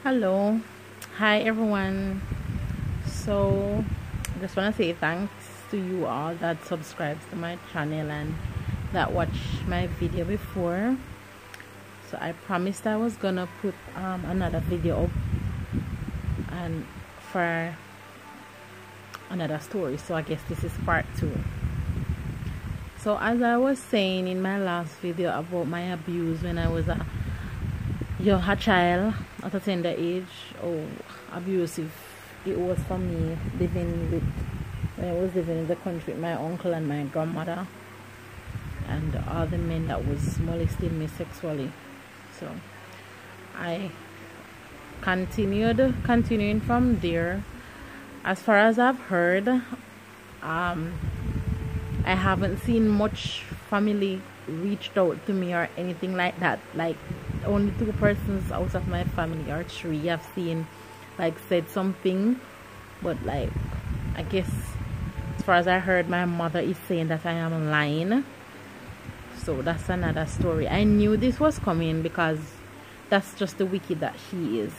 Hello, hi everyone. So I just want to say thanks to you all that subscribes to my channel and that watched my video before. So I promised I was gonna put another video up and for another story, so I guess this is part 2. So as I was saying in my last video about my abuse when I was a child at a tender age, abusive it was for me when I was living in the country with my uncle and my grandmother and all the men that was molesting me sexually. So I continuing from there. As far as I've heard, I haven't seen much family reached out to me or anything like that. Like only 2 persons out of my family or 3 I've seen like said something, but like I guess as far as I heard, my mother is saying that I am lying. So that's another story. I knew this was coming because that's just the wicked that she is.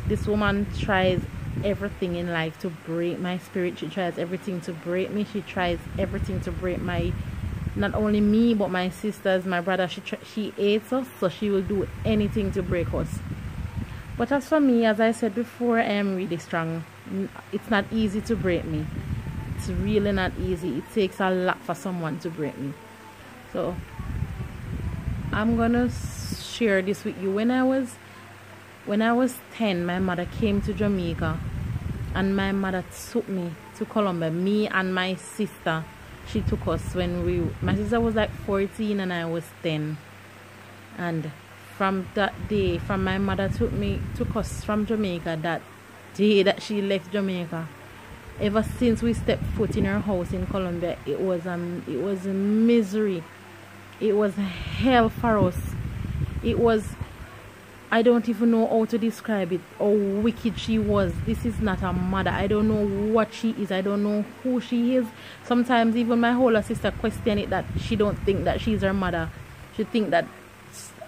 This woman tries everything in life to break my spirit. She tries everything to break me. She tries everything to break not only me but my sisters, my brother. She hates us, so she will do anything to break us. But as for me, as I said before, I am really strong. It's not easy to break me. It's really not easy. It takes a lot for someone to break me. So I'm gonna share this with you. When I was 10, my mother came to Jamaica and my mother took me to Colombia. Me and my sister, she took us when my sister was like 14 and I was 10. And from that day, my mother took us from Jamaica, that day that she left Jamaica, ever since we stepped foot in her house in Colombia, it was a misery. It was hell for us. It was, I don't even know how to describe it, how wicked she was. This is not a mother. I don't know what she is. I don't know who she is. Sometimes even my older sister question it, that she don't think that she's her mother. She think that,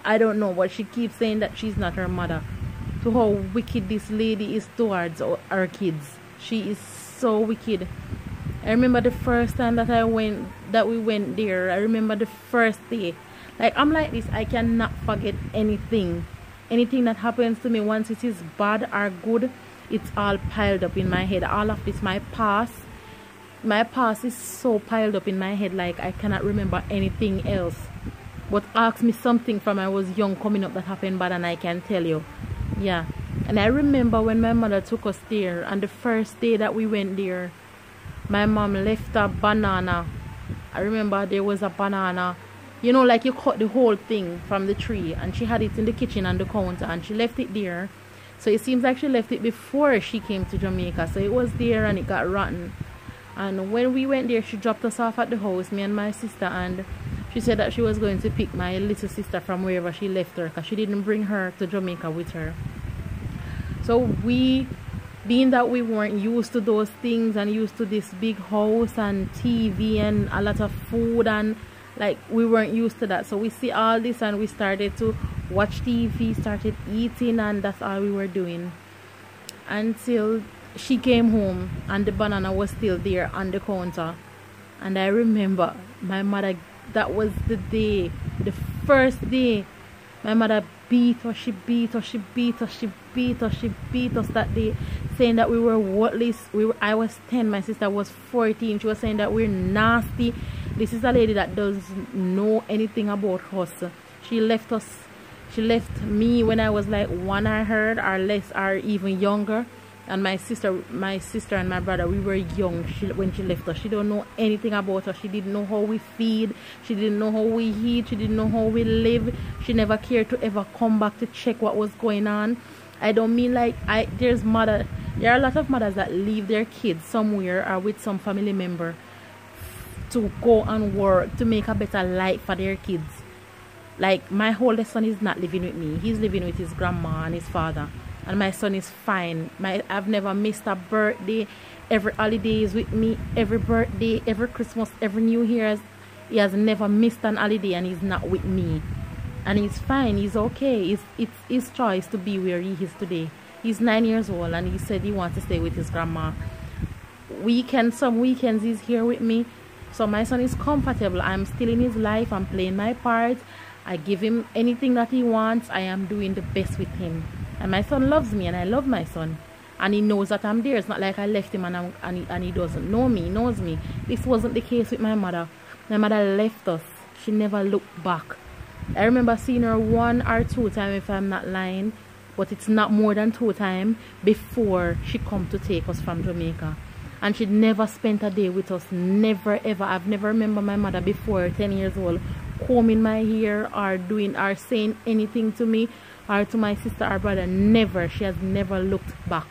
I don't know, but she keeps saying that she's not her mother. So how wicked this lady is towards our kids. She is so wicked. I remember the first time that we went there. I remember the first day. Like, I'm like this, I cannot forget anything. Anything that happens to me, once it is bad or good, it's all piled up in my head. All of this, my past is so piled up in my head, like I cannot remember anything else. But ask me something from I was young coming up that happened bad and I can tell you. Yeah. And I remember when my mother took us there, and the first day that we went there, my mom left a banana. I remember there was a banana, you know, like you cut the whole thing from the tree, and she had it in the kitchen on the counter and she left it there. So it seems like she left it before she came to Jamaica, so it was there and it got rotten. And when we went there, she dropped us off at the house, me and my sister, and she said that she was going to pick my little sister from wherever she left her, because she didn't bring her to Jamaica with her. So being that we weren't used to those things and used to this big house and TV and a lot of food, and like we weren't used to that, so we see all this and we started to watch TV, started eating, and that's all we were doing until she came home and the banana was still there on the counter. And I remember my mother, that was the first day my mother beat us. She beat us that day, saying that we were worthless. I was 10, my sister was 14. She was saying that we're nasty. This is a lady that doesn't know anything about us. She left me when I was like 1, I heard, or less, or even younger. And my sister and my brother, we were young when she left us. She don't know anything about us. She didn't know how we feed. She didn't know how we eat. She didn't know how we live. She never cared to ever come back to check what was going on. I don't mean like there are a lot of mothers that leave their kids somewhere or with some family member to go and work to make a better life for their kids. Like, my oldest son is not living with me. He's living with his grandma and his father. And my son is fine. I've never missed a birthday. Every holiday is with me. Every birthday, every Christmas, every New Year's. He has never missed an holiday and he's not with me. and he's fine, he's okay. It's his choice to be where he is today. He's 9 years old, and he said he wants to stay with his grandma. Some weekends he's here with me. So my son is comfortable. I'm still in his life. I'm playing my part. I give him anything that he wants. I am doing the best with him. And my son loves me, and I love my son. And he knows that I'm there. It's not like I left him and he doesn't know me. He knows me. This wasn't the case with my mother. My mother left us. She never looked back. I remember seeing her 1 or 2 times, if I'm not lying. But it's not more than 2 times before she come to take us from Jamaica. And she never spent a day with us. Never ever. I've never remember my mother before 10 years old combing my hair or saying anything to me or to my sister or brother. Never. She has never looked back.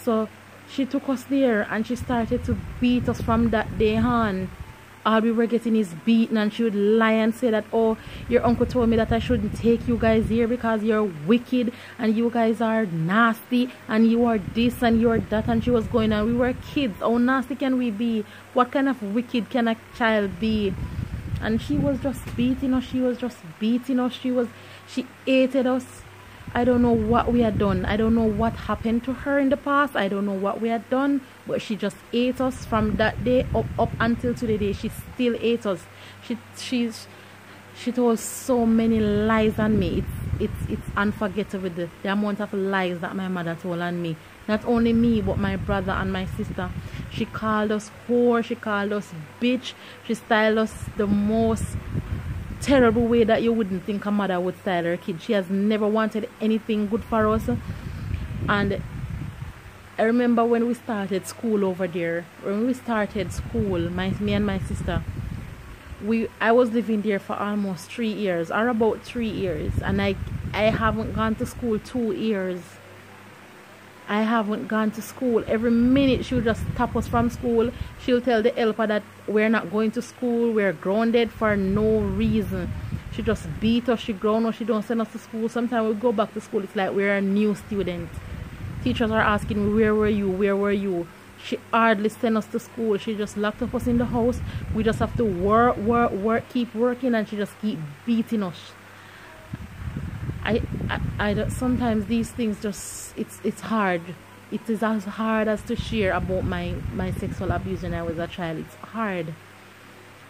So she took us there, and she started to beat us from that day on. All we were getting is beaten, and she would lie and say that, oh, your uncle told me that I shouldn't take you guys here because you're wicked and you guys are nasty and you are this and you are that. And she was going on. We were kids. How nasty can we be? What kind of wicked can a child be? And she was just beating us. She was just beating us. She hated us. I don't know what we had done. I don't know what happened to her in the past. I don't know what we had done. But she just ate us from that day up until to the day. She still ate us. She told so many lies on me. It's unforgettable, the amount of lies that my mother told on me. Not only me, but my brother and my sister. She called us whore. She called us bitch. She styled us the most terrible way that you wouldn't think a mother would style her kid. She has never wanted anything good for us. And I remember when we started school over there, me and my sister, I was living there for almost 3 years, or about 3 years, and I haven't gone to school 2 years. I haven't gone to school. Every minute she would just stop us from school. She'll tell the helper that we're not going to school, we're grounded for no reason. She just beat us, she ground us, she don't send us to school. Sometimes we go back to school, it's like we're a new student. Teachers are asking me, where were you? She hardly sent us to school. She just locked up us in the house. We just have to work, keep working, and she just keep beating us. Sometimes these things just, it's hard. It is as hard as to share about my sexual abuse when I was a child. It's hard.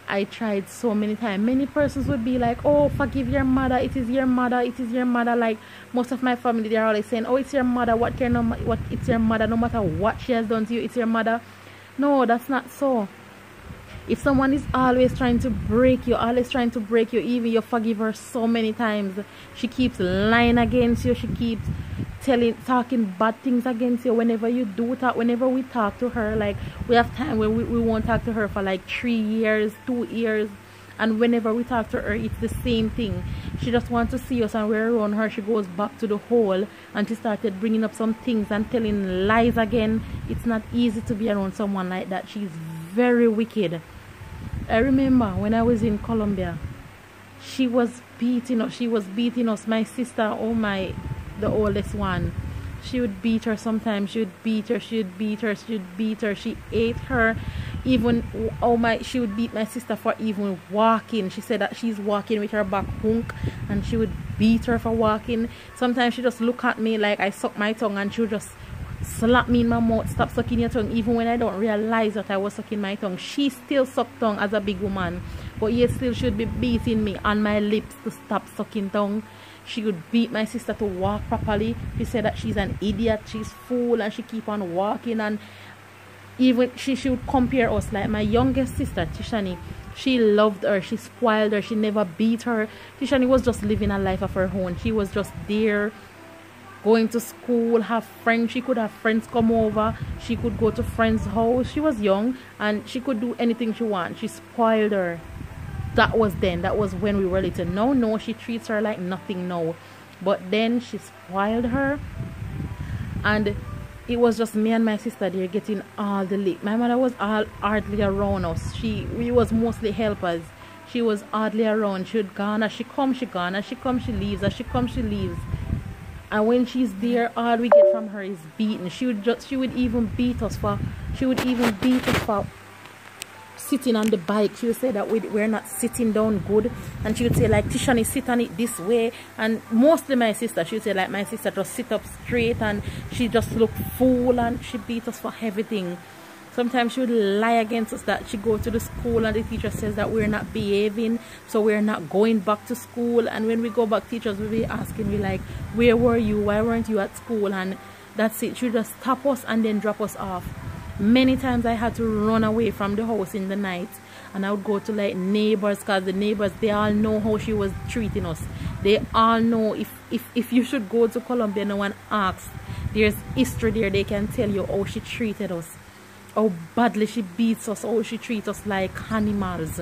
I tried so many times. Many persons would be like, oh, forgive your mother, it is your mother, it is your mother. Like most of my family, they're always saying, oh, it's your mother, it's your mother, no matter what she has done to you, it's your mother. No, that's not so. If someone is always trying to break you, even you forgive her so many times, she keeps lying against you, she keeps talking bad things against you. Whenever you do talk, whenever we talk to her, like we have time when we won't talk to her for like 3 years, 2 years, and whenever we talk to her, it's the same thing. She just wants to see us, and we're around her, she goes back to the hole, and she started bringing up some things and telling lies again. It's not easy to be around someone like that. She's very wicked. I remember when I was in Colombia, she was beating us. My sister, the oldest one, she would beat her sometimes. She ate her. She would beat my sister for even walking. She said that she's walking with her back hunk, and she would beat her for walking. Sometimes she just look at me like I suck my tongue, and she would just slap me in my mouth, stop sucking your tongue, even when I don't realize that I was sucking my tongue. She still sucked tongue as a big woman, but yet still should be beating me on my lips to stop sucking tongue. She would beat my sister to walk properly. She said that she's an idiot, she's fool, and she keep on walking. And even she would compare us. Like my youngest sister, Tishani, she loved her, she spoiled her, she never beat her. Tishani was just living a life of her own. She was just there, going to school, have friends. She could have friends come over. She could go to friends' house. She was young, and she could do anything she wants. She spoiled her. That was then. That was when we were little. No, she treats her like nothing now. But then she spoiled her, and it was just me and my sister there getting all the lick. My mother was hardly around us. We was mostly helpers. She was hardly around. She would gone, as she come, she gone, as she come, she leaves, as she come, she leaves. And when she's there, all we get from her is beating. She would even beat us for sitting on the bike, she would say that we're not sitting down good, and she would say like, Tishani, sit on it this way. And mostly my sister, she would say like, my sister just sit up straight, and she just look full, and she beat us for everything. Sometimes she would lie against us that she go to the school and the teacher says that we're not behaving, so we're not going back to school. And when we go back, teachers will be asking me like, where were you, why weren't you at school? And that's it. She would just stop us and then drop us off. Many times I had to run away from the house in the night, and I would go to like neighbors, because the neighbors, they all know how she was treating us. They all know if you should go to Colombia, no one asks. There's history there. They can tell you how she treated us, how badly she beats us, how she treats us like animals.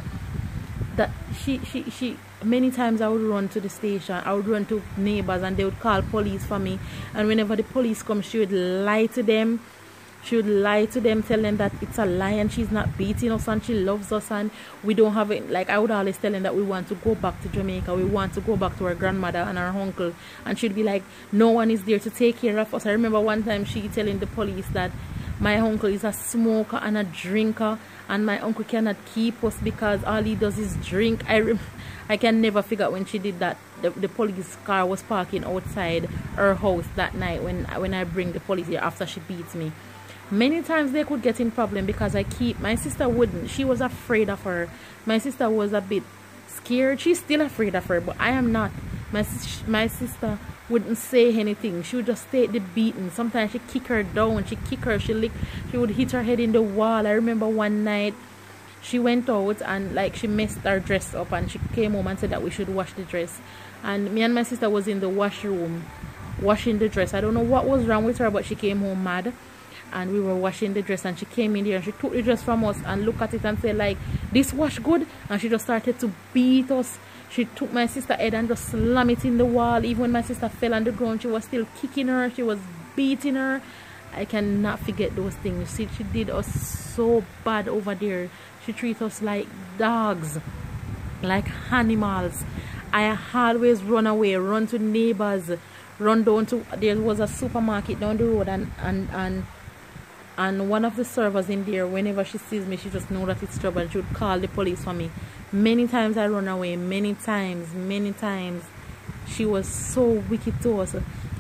That she many times I would run to the station, I would run to neighbors, and they would call police for me. And whenever the police come, she would lie to them. She would lie to them, tell them that it's a lie and she's not beating us and she loves us, and we don't have it. Like, I would always tell them that we want to go back to Jamaica, we want to go back to our grandmother and our uncle, and she'd be like, no one is there to take care of us. I remember one time she telling the police that my uncle is a smoker and a drinker, and my uncle cannot keep us because all he does is drink. I can never figure out when she did that. The police car was parking outside her house that night when I bring the police here after she beats me. Many times they could get in problem because my sister wouldn't. She was afraid of her. My sister was a bit scared. She's still afraid of her, but I am not. My sister wouldn't say anything. She would just take the beating. Sometimes she kick her down. She kick her. She would hit her head in the wall. I remember one night she went out and like she messed her dress up, and she came home and said that we should wash the dress. And me and my sister was in the washroom washing the dress. I don't know what was wrong with her, but she came home mad. And we were washing the dress, and she came in here and she took the dress from us and looked at it and said like, this wash good? And she just started to beat us. She took my sister's head and just slammed it in the wall. Even when my sister fell on the ground, she was still kicking her. She was beating her. I cannot forget those things. She did us so bad over there. She treated us like dogs, like animals. I always run away, run to neighbors, run down to, there was a supermarket down the road, and one of the servers in there, whenever she sees me, she just knows that it's trouble, and she would call the police for me. Many times I run away, many times. She was so wicked to us.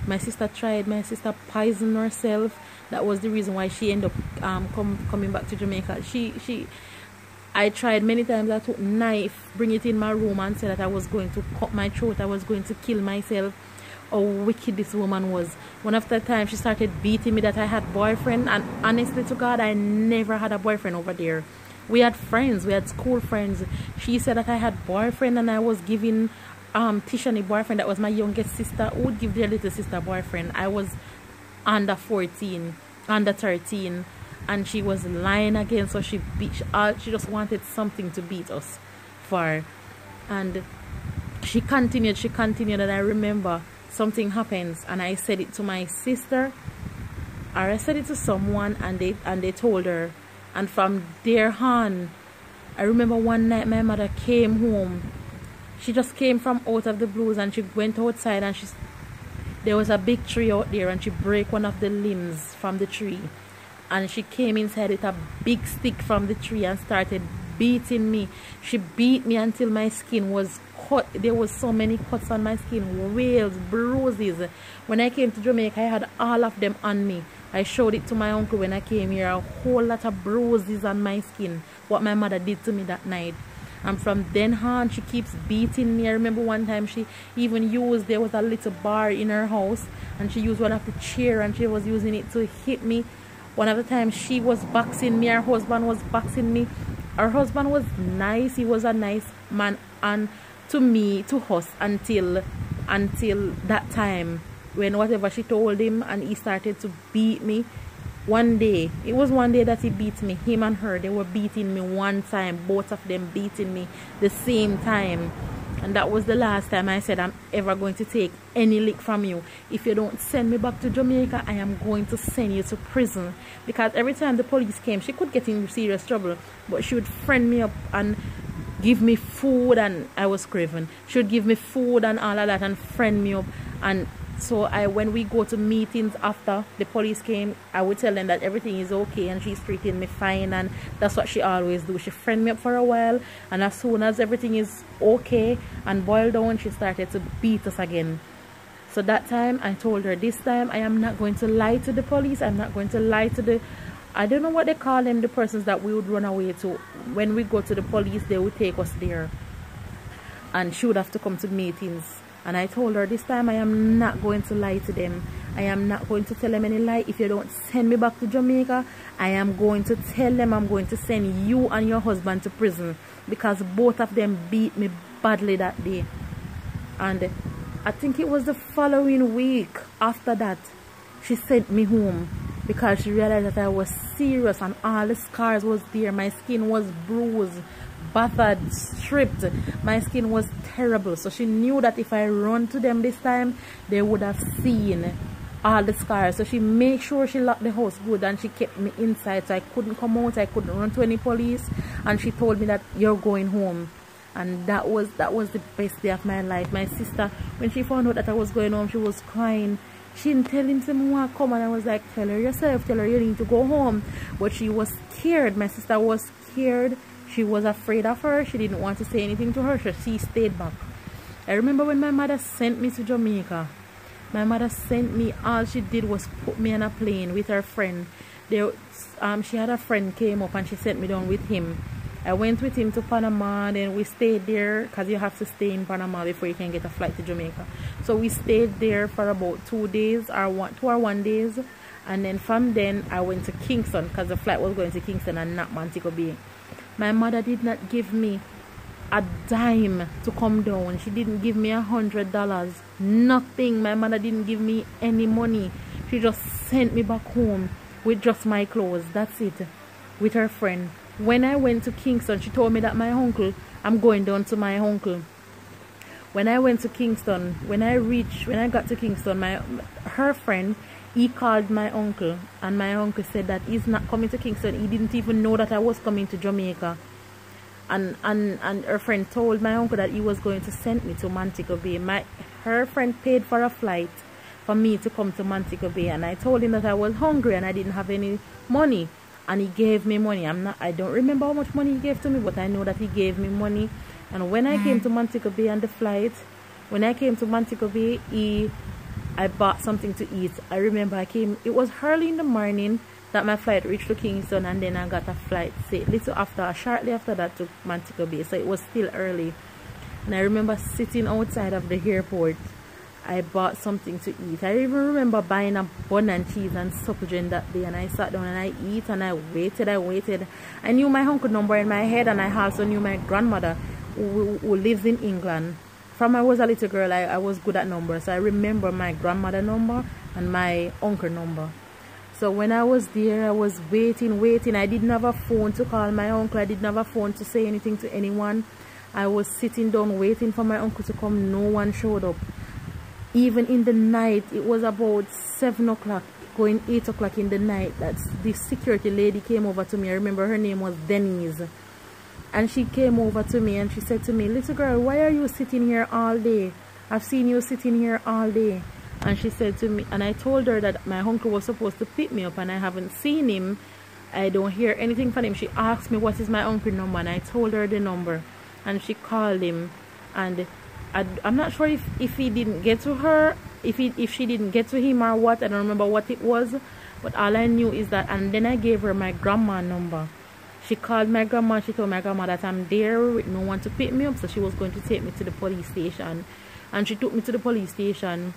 My sister poisoned herself. That was the reason why she ended up coming back to Jamaica. I tried many times. I took knife, bring it in my room, and said that I was going to cut my throat, I was going to kill myself. How wicked this woman was. One of the times she started beating me that I had boyfriend, and honestly to God, I never had a boyfriend over there. We had friends, we had school friends. She said that I had boyfriend, and I was giving Tishani boyfriend, that was my youngest sister, who would give their little sister boyfriend. I was under 14, under 13, and she was lying again, so she just wanted something to beat us for. And she continued, and I remember something happens, and I said it to my sister, or I said it to someone, and they told her. And from there on, I remember one night my mother came home. She just came from out of the blues, and she went outside, and there was a big tree out there, and she broke one of the limbs from the tree, and she came inside with a big stick from the tree and started beating me. She beat me until my skin was cut. There was so many cuts on my skin, wales, bruises. When I came to Jamaica, I had all of them on me. I showed it to my uncle when I came here, a whole lot of bruises on my skin, what my mother did to me that night. And from then on, she keeps beating me. I remember one time she even there was a little bar in her house, and she used one of the chair, and she was using it to hit me. One of the times she was boxing me, her husband was boxing me. Her husband was nice, he was a nice man, and to us until that time, when whatever she told him, and he started to beat me. It was one day that he beat me. Him and her, they were beating me one time, both of them beating me the same time. And that was the last time I said, I'm ever going to take any lick from you. If you don't send me back to Jamaica, I am going to send you to prison. Because every time the police came, she could get in serious trouble, but she would friend me up and give me food, and I was craving. She would give me food and all of that and friend me up and So when we go to meetings after the police came, I would tell them that everything is okay and she's treating me fine, and that's what she always do. She friend me up for a while, and as soon as everything is okay and boiled down, she started to beat us again. So that time I told her, this time I am not going to lie to the police. I'm not going to lie to the, I don't know what they call them, the persons that we would run away to. When we go to the police, they would take us there, and she would have to come to meetings. And I told her, this time I am not going to lie to them. I am not going to tell them any lie. If you don't send me back to Jamaica, I am going to tell them I'm going to send you and your husband to prison, because both of them beat me badly that day. And I think it was the following week after that, she sent me home, because she realized that I was serious and all the scars was there. My skin was bruised, battered, stripped. My skin was terrible. So she knew that if I run to them this time, they would have seen all the scars. So she made sure she locked the house good, and she kept me inside, so I couldn't come out, I couldn't run to any police. And she told me that you're going home. And that was the best day of my life. My sister, when she found out that I was going home, she was crying. She didn't tell him to come, and I was like, tell her yourself, tell her you need to go home. But she was scared. My sister was scared. She was afraid of her. She didn't want to say anything to her, so she stayed back. I remember when my mother sent me to Jamaica. My mother sent me, all she did was put me on a plane with her friend. She had a friend came up and she sent me down with him. I went with him to Panama, then we stayed there, because you have to stay in Panama before you can get a flight to Jamaica. So we stayed there for about 2 days, or 2 or 1 days. And then from then I went to Kingston, because the flight was going to Kingston and not Montego Bay. My mother did not give me a dime to come down. She didn't give me $100, nothing. My mother didn't give me any money. She just sent me back home with just my clothes. That's it, with her friend. When I went to Kingston, she told me that my uncle, I'm going down to my uncle. When I went to Kingston, when I got to Kingston, her friend, he called my uncle, and my uncle said that he's not coming to Kingston. He didn't even know that I was coming to Jamaica. And her friend told my uncle that he was going to send me to Montego Bay. Her friend paid for a flight for me to come to Montego Bay, and I told him that I was hungry and I didn't have any money. And he gave me money. I don't remember how much money he gave to me, but I know that he gave me money. And when I came to Montego Bay on the flight, when I came to Montego Bay, I bought something to eat. I remember it was early in the morning that my flight reached to Kingston, and then I got a flight, say, shortly after that, to Montego Bay. So it was still early. And I remember sitting outside of the airport. I bought something to eat. I even remember buying a bun and cheese and supper that day, and I sat down and I eat, and I waited. I knew my uncle number in my head, and I also knew my grandmother who lives in England. From I was a little girl, I was good at numbers, so I remember my grandmother number and my uncle number. So when I was there, I was waiting. I didn't have a phone to call my uncle. I didn't have a phone to say anything to anyone. I was sitting down waiting for my uncle to come. No one showed up. Even in the night, it was about 7 o'clock, going 8 o'clock in the night, that the security lady came over to me. I remember her name was Denise. And she came over to me and she said to me, little girl, why are you sitting here all day? I've seen you sitting here all day. And she said to me, and I told her that my uncle was supposed to pick me up and I haven't seen him. I don't hear anything from him. She asked me what is my uncle's number, and I told her the number. And she called him, and I'm not sure if he didn't get to her, if she didn't get to him or what. I don't remember what it was, but all I knew is that, and then I gave her my grandma's number. She called my grandma. She told my grandma that I'm there with no one to pick me up, so she was going to take me to the police station. And she took me to the police station.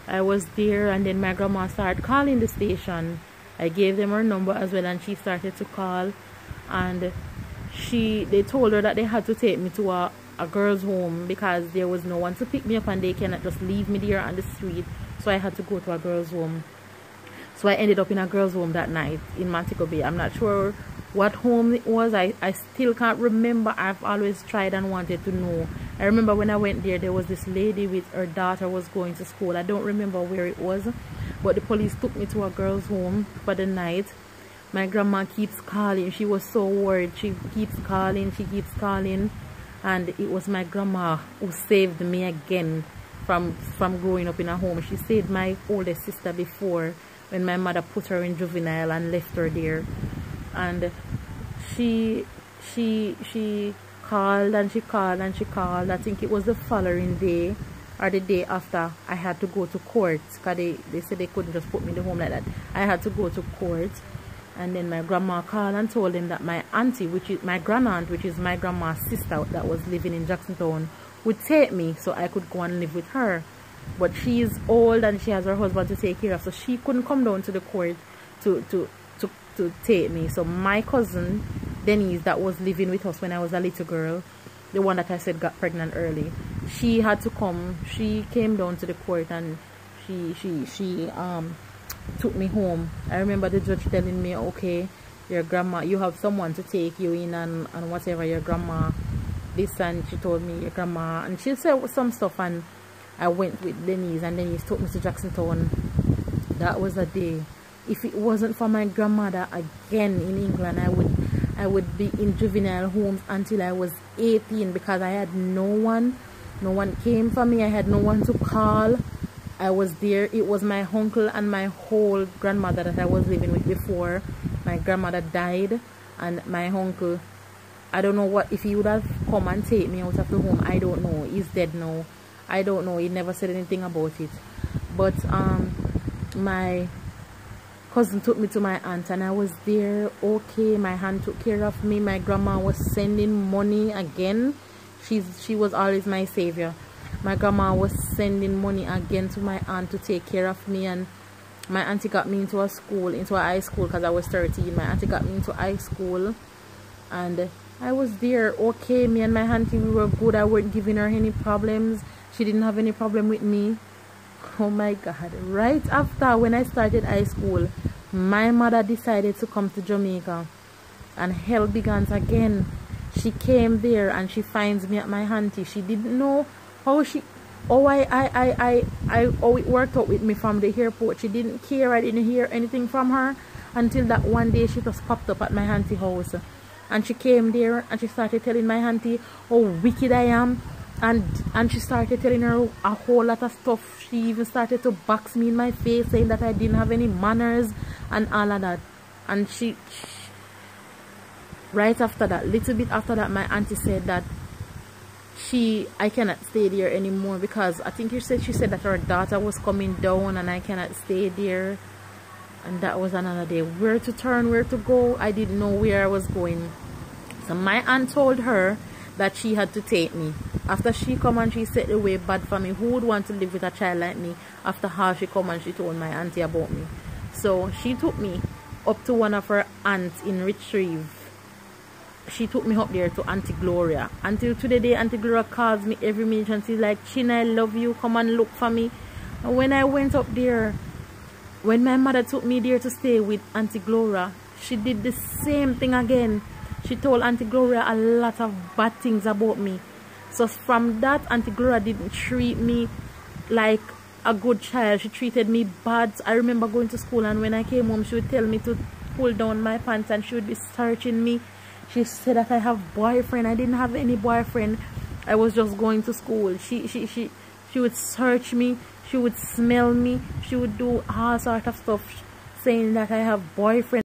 I was there, and then my grandma started calling the station. I gave them her number as well, and she started to call, and they told her that they had to take me to a girl's home because there was no one to pick me up, and they cannot just leave me there on the street. So I had to go to a girl's home. So I ended up in a girl's home that night in Montego Bay. I'm not sure what home it was. I still can't remember. I've always tried and wanted to know. I remember when I went there was this lady with her daughter was going to school. I don't remember where it was, but the police took me to a girl's home for the night. My grandma keeps calling. She was so worried. She keeps calling, and it was my grandma who saved me again. from growing up in a home. She stayed my oldest sister before, when my mother put her in juvenile and left her there. And she called and she called and she called. I think it was the following day or the day after I had to go to court, because they said they couldn't just put me in the home like that. I had to go to court. And then my grandma called and told them that my auntie, which is my grandaunt, which is my grandma's sister that was living in Jacksontown, would take me so I could go and live with her. But she is old and she has her husband to take care of, so she couldn't come down to the court to take me. So my cousin Denise, that was living with us when I was a little girl, the one that I said got pregnant early, she had to come. She came down to the court and she took me home. I remember the judge telling me, okay, your grandma, you have someone to take you in and whatever, your grandma this, and she told me your grandma, and she said some stuff, and I went with Denise and Denise took me to Jacksontown. That was a day. If it wasn't for my grandmother again in England, I would be in juvenile homes until I was 18, because I had no one came for me. I had no one to call. I was there. It was my uncle and my whole grandmother that I was living with before my grandmother died. And my uncle, I don't know what, if he would have come and take me out of the home, I don't know. He's dead now. I don't know. He never said anything about it. But my cousin took me to my aunt and I was there. Okay, my aunt took care of me. My grandma was sending money again. She was always my savior. My grandma was sending money again to my aunt to take care of me, and my auntie got me into a high school, because I was 13. My auntie got me into high school and I was there. Okay, me and my auntie, we were good. I wasn't giving her any problems. She didn't have any problem with me. Oh my God. Right after, when I started high school, my mother decided to come to Jamaica and hell began again. She came there and she finds me at my auntie. She didn't know how it worked out with me from the airport. She didn't care. I didn't hear anything from her until that one day she just popped up at my auntie house, and she came there and she started telling my auntie how wicked I am, and she started telling her a whole lot of stuff. She even started to box me in my face, saying that I didn't have any manners and all of that. And she right after that, little bit after that, my auntie said that I cannot stay there anymore, because I think she said that her daughter was coming down and I cannot stay there. And that was another day. Where to turn, where to go, I didn't know where I was going. So my aunt told her that she had to take me. After she come and she set the way bad for me, who would want to live with a child like me? After how she come and she told my auntie about me. So she took me up to one of her aunts in Retrieve. She took me up there to Auntie Gloria. Until today, Auntie Gloria calls me every minute and she's like, Chin, I love you, come and look for me. And when I went up there, when my mother took me there to stay with Auntie Gloria, she did the same thing again. She told Auntie Gloria a lot of bad things about me. So from that, Auntie Gloria didn't treat me like a good child. She treated me bad. I remember going to school, and when I came home, she would tell me to pull down my pants and she would be searching me. She said that I have boyfriend. I didn't have any boyfriend. I was just going to school. She would search me. She would smell me. She would do all sort of stuff, saying that I have boyfriend.